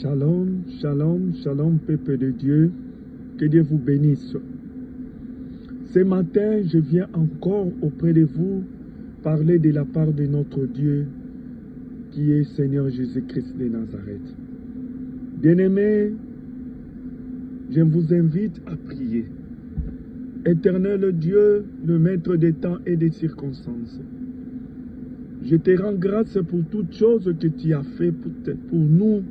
Shalom, shalom, shalom, peuple de Dieu. Que Dieu vous bénisse. Ce matin, je viens encore auprès de vous parler de la part de notre Dieu, qui est Seigneur Jésus-Christ de Nazareth. Bien-aimés, je vous invite à prier. Éternel Dieu, le maître des temps et des circonstances, je te rends grâce pour toutes choses que tu as fait pour nous.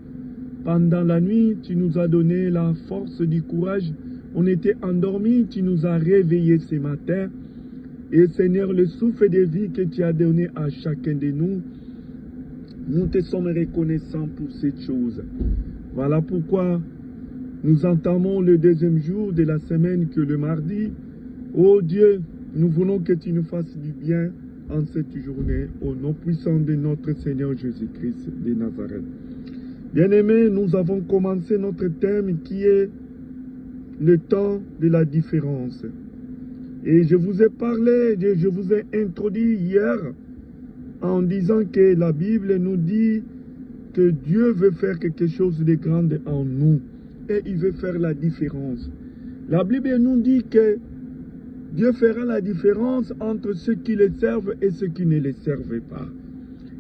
Pendant la nuit, tu nous as donné la force du courage. On était endormis, tu nous as réveillés ce matin. Et Seigneur, le souffle de vie que tu as donné à chacun de nous, nous te sommes reconnaissants pour cette chose. Voilà pourquoi nous entamons le deuxième jour de la semaine que le mardi. Oh Dieu, nous voulons que tu nous fasses du bien en cette journée, au nom puissant de notre Seigneur Jésus-Christ de Nazareth. Bien-aimés, nous avons commencé notre thème qui est le temps de la différence. Et je vous ai parlé, je vous ai introduit hier en disant que la Bible nous dit que Dieu veut faire quelque chose de grand en nous et il veut faire la différence. La Bible nous dit que Dieu fera la différence entre ceux qui le servent et ceux qui ne le servent pas.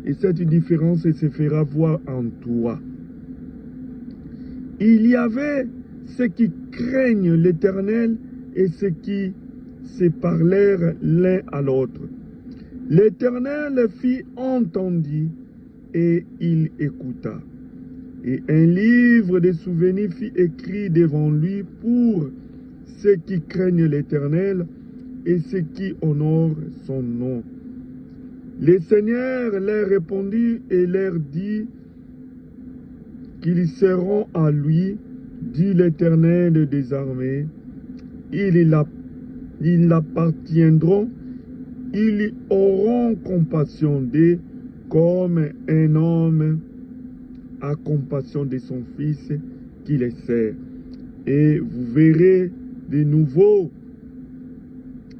Et cette différence se fera voir en toi. Il y avait ceux qui craignent l'Éternel et ceux qui se parlèrent l'un à l'autre. L'Éternel fit entendre et il écouta. Et un livre de souvenirs fut écrit devant lui pour ceux qui craignent l'Éternel et ceux qui honorent son nom. Le Seigneur leur répondit et leur dit qu'ils seront à lui, dit l'Éternel des armées. Ils l'appartiendront, ils auront compassion d'eux comme un homme a compassion de son fils qui les sert. Et vous verrez de nouveau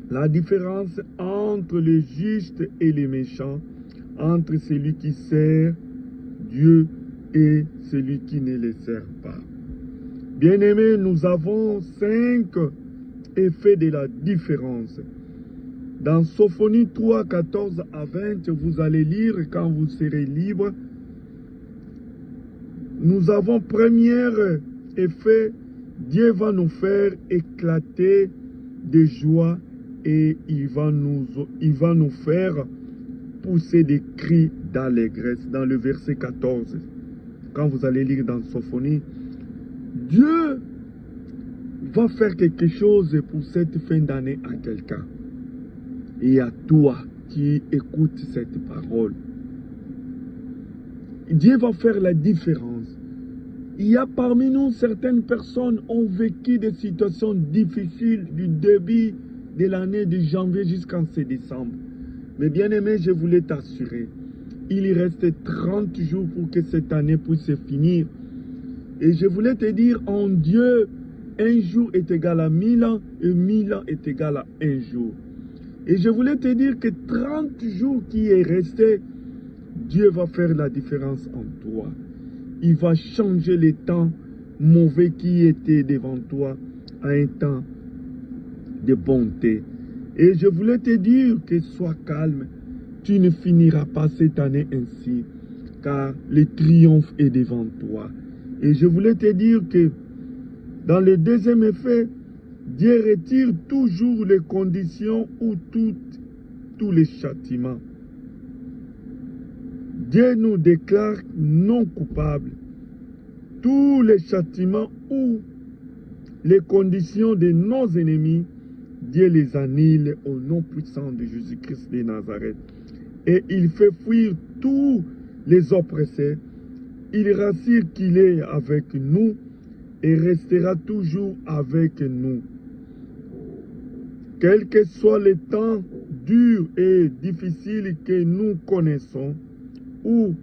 la différence entre le juste et le méchant, entre celui qui sert Dieu et celui qui ne le sert pas. Bien-aimés, nous avons 5 effets de la différence. Dans Sophonie 3, 14 à 20, vous allez lire quand vous serez libre. Nous avons premier effet, Dieu va nous faire éclater de joie et il va nous faire pousser des cris d'allégresse. Dans le verset 14, quand vous allez lire dans Sophonie, Dieu va faire quelque chose pour cette fin d'année à quelqu'un. Et à toi qui écoutes cette parole. Dieu va faire la différence. Il y a parmi nous certaines personnes qui ont vécu des situations difficiles du début de l'année de janvier jusqu'en ce décembre. Mais bien aimé, je voulais t'assurer, il reste 30 jours pour que cette année puisse se finir. Et je voulais te dire, en Dieu, un jour est égal à 1000 ans et 1000 ans est égal à un jour. Et je voulais te dire que 30 jours qui est resté, Dieu va faire la différence en toi. Il va changer les temps mauvais qui étaient devant toi à un temps de bonté. Et je voulais te dire que sois calme. Tu ne finiras pas cette année ainsi, car le triomphe est devant toi. Et je voulais te dire que dans le deuxième effet, Dieu retire toujours les conditions ou tous les châtiments. Dieu nous déclare non coupables. Tous les châtiments ou les conditions de nos ennemis, Dieu les annule au nom puissant de Jésus-Christ de Nazareth. Et il fait fuir tous les oppressés. Il rassure qu'il est avec nous et restera toujours avec nous. Quel que soit le temps dur et difficile que nous connaissons, ou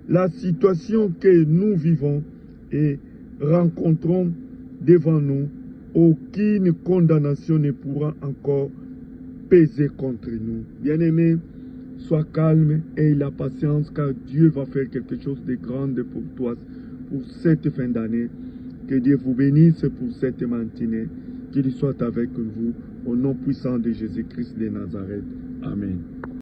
la situation que nous vivons et rencontrons devant nous, aucune condamnation ne pourra encore peser contre nous. Bien-aimés, sois calme et aie la patience, car Dieu va faire quelque chose de grand pour toi, pour cette fin d'année. Que Dieu vous bénisse pour cette matinée. Qu'il soit avec vous au nom puissant de Jésus-Christ de Nazareth. Amen.